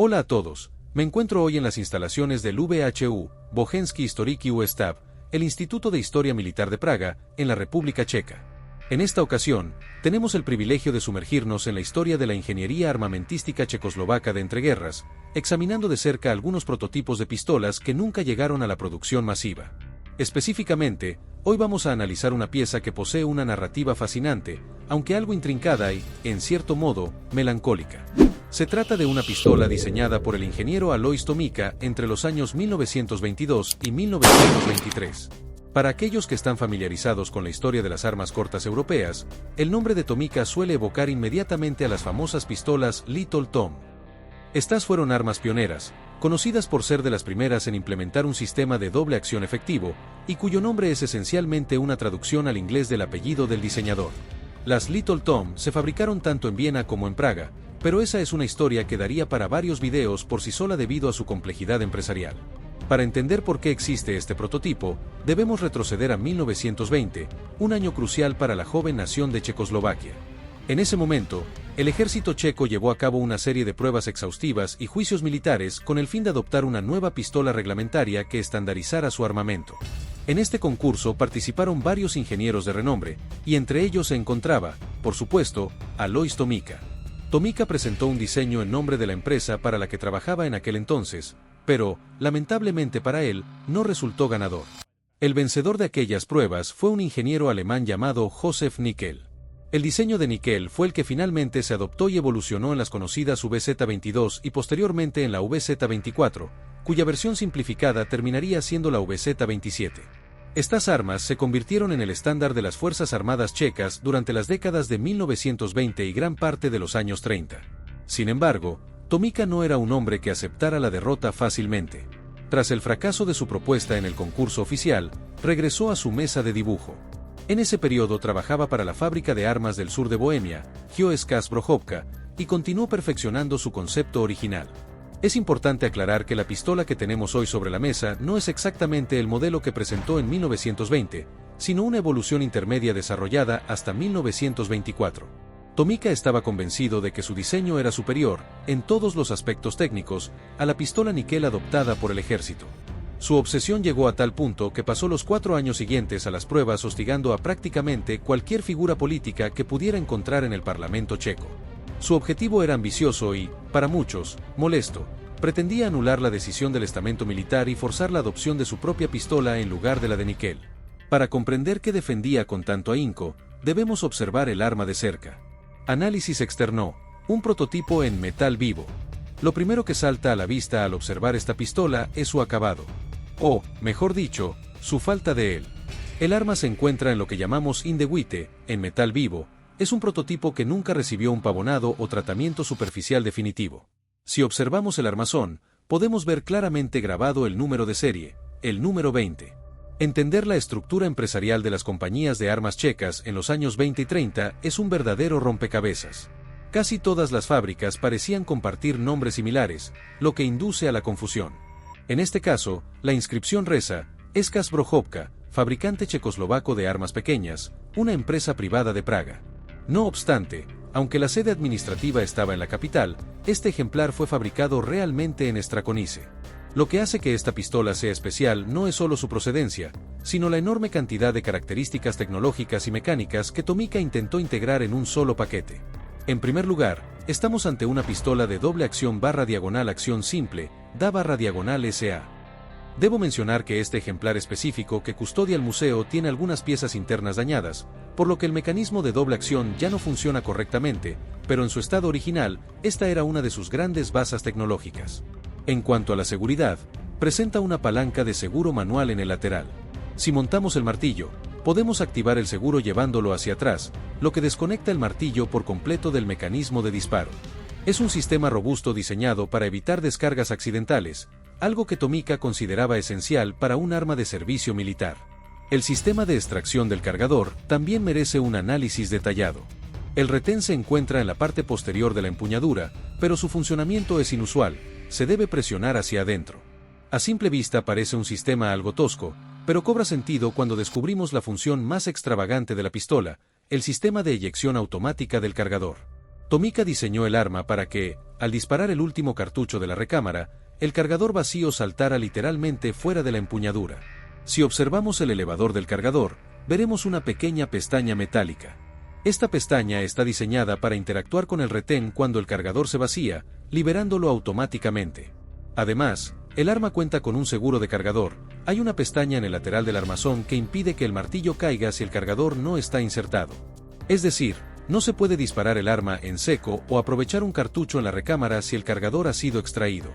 Hola a todos, me encuentro hoy en las instalaciones del WHU, Bohensky Historický Ústav, el Instituto de Historia Militar de Praga, en la República Checa. En esta ocasión, tenemos el privilegio de sumergirnos en la historia de la ingeniería armamentística checoslovaca de entreguerras, examinando de cerca algunos prototipos de pistolas que nunca llegaron a la producción masiva. Específicamente, hoy vamos a analizar una pieza que posee una narrativa fascinante, aunque algo intrincada y, en cierto modo, melancólica. Se trata de una pistola diseñada por el ingeniero Alois Tomica entre los años 1922 y 1923. Para aquellos que están familiarizados con la historia de las armas cortas europeas, el nombre de Tomica suele evocar inmediatamente a las famosas pistolas Little Tom. Estas fueron armas pioneras, conocidas por ser de las primeras en implementar un sistema de doble acción efectivo, y cuyo nombre es esencialmente una traducción al inglés del apellido del diseñador. Las Little Tom se fabricaron tanto en Viena como en Praga, pero esa es una historia que daría para varios videos por sí sola debido a su complejidad empresarial. Para entender por qué existe este prototipo, debemos retroceder a 1920, un año crucial para la joven nación de Checoslovaquia. En ese momento, el ejército checo llevó a cabo una serie de pruebas exhaustivas y juicios militares con el fin de adoptar una nueva pistola reglamentaria que estandarizara su armamento. En este concurso participaron varios ingenieros de renombre, y entre ellos se encontraba, por supuesto, Alois Tomica. Tomica presentó un diseño en nombre de la empresa para la que trabajaba en aquel entonces, pero, lamentablemente para él, no resultó ganador. El vencedor de aquellas pruebas fue un ingeniero alemán llamado Josef Nickel. El diseño de Nickel fue el que finalmente se adoptó y evolucionó en las conocidas VZ-22 y posteriormente en la VZ-24, cuya versión simplificada terminaría siendo la VZ-27. Estas armas se convirtieron en el estándar de las Fuerzas Armadas checas durante las décadas de 1920 y gran parte de los años 30. Sin embargo, Tomica no era un hombre que aceptara la derrota fácilmente. Tras el fracaso de su propuesta en el concurso oficial, regresó a su mesa de dibujo. En ese periodo trabajaba para la fábrica de armas del sur de Bohemia, GOSK Zbrojovka, y continuó perfeccionando su concepto original. Es importante aclarar que la pistola que tenemos hoy sobre la mesa no es exactamente el modelo que presentó en 1920, sino una evolución intermedia desarrollada hasta 1924. Tomica estaba convencido de que su diseño era superior, en todos los aspectos técnicos, a la pistola Nickel adoptada por el ejército. Su obsesión llegó a tal punto que pasó los 4 años siguientes a las pruebas hostigando a prácticamente cualquier figura política que pudiera encontrar en el Parlamento checo. Su objetivo era ambicioso y, para muchos, molesto. Pretendía anular la decisión del estamento militar y forzar la adopción de su propia pistola en lugar de la de Nickel. Para comprender qué defendía con tanto ahínco, debemos observar el arma de cerca. Análisis externo, un prototipo en metal vivo. Lo primero que salta a la vista al observar esta pistola es su acabado. O, mejor dicho, su falta de él. El arma se encuentra en lo que llamamos indewite, en metal vivo. Es un prototipo que nunca recibió un pavonado o tratamiento superficial definitivo. Si observamos el armazón, podemos ver claramente grabado el número de serie, el número 20. Entender la estructura empresarial de las compañías de armas checas en los años 20 y 30 es un verdadero rompecabezas. Casi todas las fábricas parecían compartir nombres similares, lo que induce a la confusión. En este caso, la inscripción reza, SK Zbrojovka, fabricante checoslovaco de armas pequeñas, una empresa privada de Praga. No obstante, aunque la sede administrativa estaba en la capital, este ejemplar fue fabricado realmente en Strakonice. Lo que hace que esta pistola sea especial no es solo su procedencia, sino la enorme cantidad de características tecnológicas y mecánicas que Tomica intentó integrar en un solo paquete. En primer lugar, estamos ante una pistola de doble acción /diagonal acción simple, DA/diagonal SA. Debo mencionar que este ejemplar específico que custodia el museo tiene algunas piezas internas dañadas, por lo que el mecanismo de doble acción ya no funciona correctamente, pero en su estado original, esta era una de sus grandes bazas tecnológicas. En cuanto a la seguridad, presenta una palanca de seguro manual en el lateral. Si montamos el martillo, podemos activar el seguro llevándolo hacia atrás, lo que desconecta el martillo por completo del mecanismo de disparo. Es un sistema robusto diseñado para evitar descargas accidentales, algo que Tomica consideraba esencial para un arma de servicio militar. El sistema de extracción del cargador también merece un análisis detallado. El retén se encuentra en la parte posterior de la empuñadura, pero su funcionamiento es inusual, se debe presionar hacia adentro. A simple vista parece un sistema algo tosco, pero cobra sentido cuando descubrimos la función más extravagante de la pistola, el sistema de eyección automática del cargador. Tomica diseñó el arma para que, al disparar el último cartucho de la recámara, el cargador vacío saltara literalmente fuera de la empuñadura. Si observamos el elevador del cargador, veremos una pequeña pestaña metálica. Esta pestaña está diseñada para interactuar con el retén cuando el cargador se vacía, liberándolo automáticamente. Además, el arma cuenta con un seguro de cargador. Hay una pestaña en el lateral del armazón que impide que el martillo caiga si el cargador no está insertado. Es decir, no se puede disparar el arma en seco o aprovechar un cartucho en la recámara si el cargador ha sido extraído.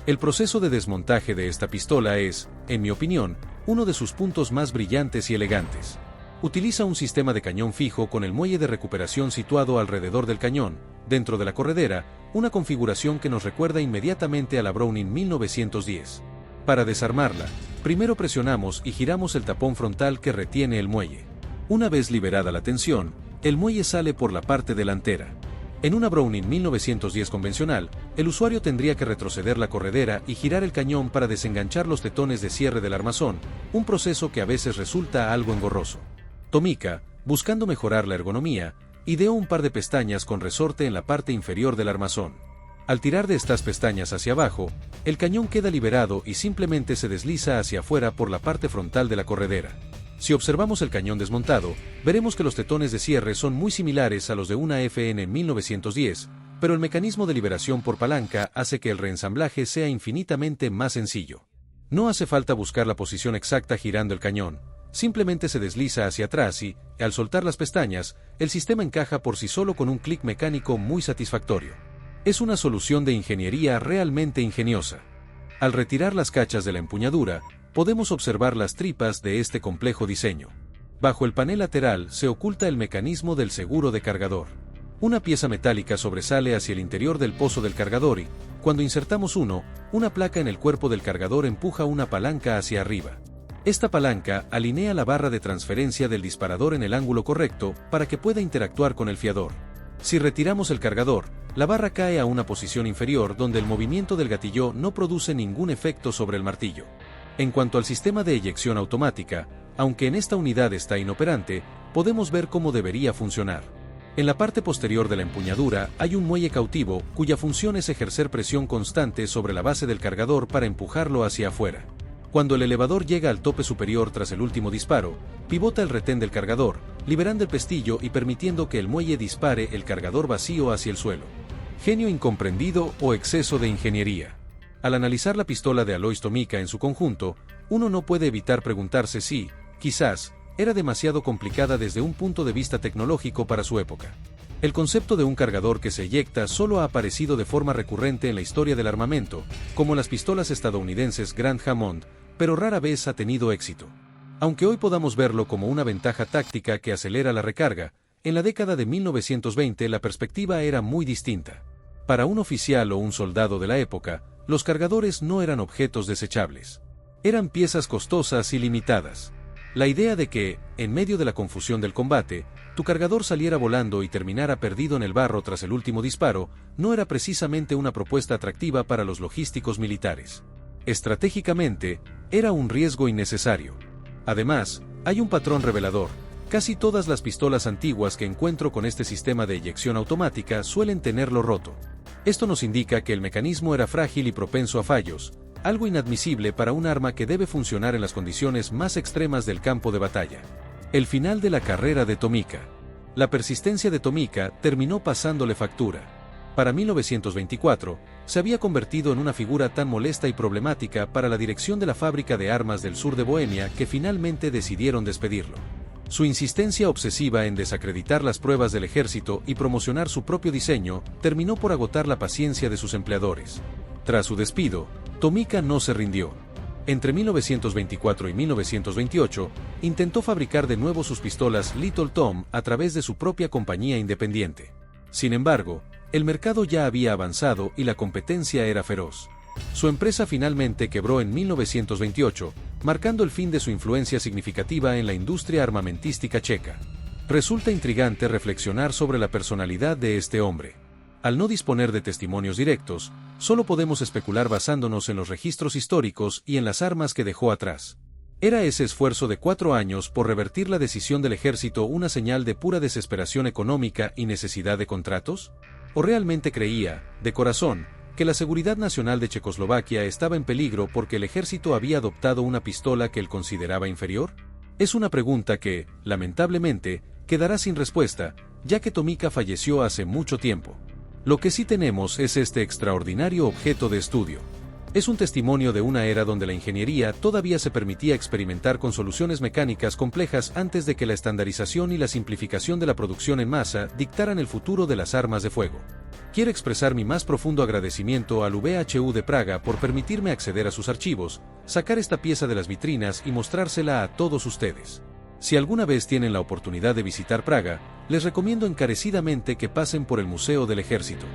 El proceso de desmontaje de esta pistola es, en mi opinión, uno de sus puntos más brillantes y elegantes. Utiliza un sistema de cañón fijo con el muelle de recuperación situado alrededor del cañón, dentro de la corredera, una configuración que nos recuerda inmediatamente a la Browning 1910. Para desarmarla, primero presionamos y giramos el tapón frontal que retiene el muelle. Una vez liberada la tensión, el muelle sale por la parte delantera. En una Browning 1910 convencional, el usuario tendría que retroceder la corredera y girar el cañón para desenganchar los tetones de cierre del armazón, un proceso que a veces resulta algo engorroso. Tomica, buscando mejorar la ergonomía, ideó un par de pestañas con resorte en la parte inferior del armazón. Al tirar de estas pestañas hacia abajo, el cañón queda liberado y simplemente se desliza hacia afuera por la parte frontal de la corredera. Si observamos el cañón desmontado, veremos que los tetones de cierre son muy similares a los de una FN 1910, pero el mecanismo de liberación por palanca hace que el reensamblaje sea infinitamente más sencillo. No hace falta buscar la posición exacta girando el cañón, simplemente se desliza hacia atrás y, al soltar las pestañas, el sistema encaja por sí solo con un clic mecánico muy satisfactorio. Es una solución de ingeniería realmente ingeniosa. Al retirar las cachas de la empuñadura, podemos observar las tripas de este complejo diseño. Bajo el panel lateral se oculta el mecanismo del seguro de cargador. Una pieza metálica sobresale hacia el interior del pozo del cargador y, cuando insertamos una placa en el cuerpo del cargador empuja una palanca hacia arriba. Esta palanca alinea la barra de transferencia del disparador en el ángulo correcto para que pueda interactuar con el fiador. Si retiramos el cargador, la barra cae a una posición inferior donde el movimiento del gatillo no produce ningún efecto sobre el martillo. En cuanto al sistema de eyección automática, aunque en esta unidad está inoperante, podemos ver cómo debería funcionar. En la parte posterior de la empuñadura hay un muelle cautivo cuya función es ejercer presión constante sobre la base del cargador para empujarlo hacia afuera. Cuando el elevador llega al tope superior tras el último disparo, pivota el retén del cargador, liberando el pestillo y permitiendo que el muelle dispare el cargador vacío hacia el suelo. Genio incomprendido o exceso de ingeniería. Al analizar la pistola de Alois Tomica en su conjunto, uno no puede evitar preguntarse si, quizás, era demasiado complicada desde un punto de vista tecnológico para su época. El concepto de un cargador que se eyecta solo ha aparecido de forma recurrente en la historia del armamento, como las pistolas estadounidenses Grand Hammond, pero rara vez ha tenido éxito. Aunque hoy podamos verlo como una ventaja táctica que acelera la recarga, en la década de 1920 la perspectiva era muy distinta. Para un oficial o un soldado de la época, los cargadores no eran objetos desechables. Eran piezas costosas y limitadas. La idea de que, en medio de la confusión del combate, tu cargador saliera volando y terminara perdido en el barro tras el último disparo, no era precisamente una propuesta atractiva para los logísticos militares. Estratégicamente, era un riesgo innecesario. Además, hay un patrón revelador. Casi todas las pistolas antiguas que encuentro con este sistema de eyección automática suelen tenerlo roto. Esto nos indica que el mecanismo era frágil y propenso a fallos, algo inadmisible para un arma que debe funcionar en las condiciones más extremas del campo de batalla. El final de la carrera de Tomica. La persistencia de Tomica terminó pasándole factura. Para 1924, se había convertido en una figura tan molesta y problemática para la dirección de la fábrica de armas del sur de Bohemia que finalmente decidieron despedirlo. Su insistencia obsesiva en desacreditar las pruebas del ejército y promocionar su propio diseño terminó por agotar la paciencia de sus empleadores. Tras su despido, Tomica no se rindió. Entre 1924 y 1928, intentó fabricar de nuevo sus pistolas Little Tom a través de su propia compañía independiente. Sin embargo, el mercado ya había avanzado y la competencia era feroz. Su empresa finalmente quebró en 1928, marcando el fin de su influencia significativa en la industria armamentística checa. Resulta intrigante reflexionar sobre la personalidad de este hombre. Al no disponer de testimonios directos, solo podemos especular basándonos en los registros históricos y en las armas que dejó atrás. ¿Era ese esfuerzo de 4 años por revertir la decisión del ejército una señal de pura desesperación económica y necesidad de contratos? ¿O realmente creía, de corazón, que la seguridad nacional de Checoslovaquia estaba en peligro porque el ejército había adoptado una pistola que él consideraba inferior? Es una pregunta que, lamentablemente, quedará sin respuesta, ya que Tomica falleció hace mucho tiempo. Lo que sí tenemos es este extraordinario objeto de estudio. Es un testimonio de una era donde la ingeniería todavía se permitía experimentar con soluciones mecánicas complejas antes de que la estandarización y la simplificación de la producción en masa dictaran el futuro de las armas de fuego. Quiero expresar mi más profundo agradecimiento al VHU de Praga por permitirme acceder a sus archivos, sacar esta pieza de las vitrinas y mostrársela a todos ustedes. Si alguna vez tienen la oportunidad de visitar Praga, les recomiendo encarecidamente que pasen por el Museo del Ejército.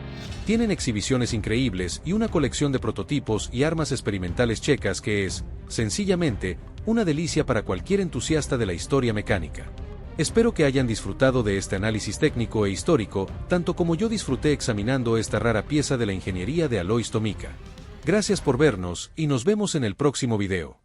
Tienen exhibiciones increíbles y una colección de prototipos y armas experimentales checas que es, sencillamente, una delicia para cualquier entusiasta de la historia mecánica. Espero que hayan disfrutado de este análisis técnico e histórico, tanto como yo disfruté examinando esta rara pieza de la ingeniería de Alois Tomica. Gracias por vernos y nos vemos en el próximo video.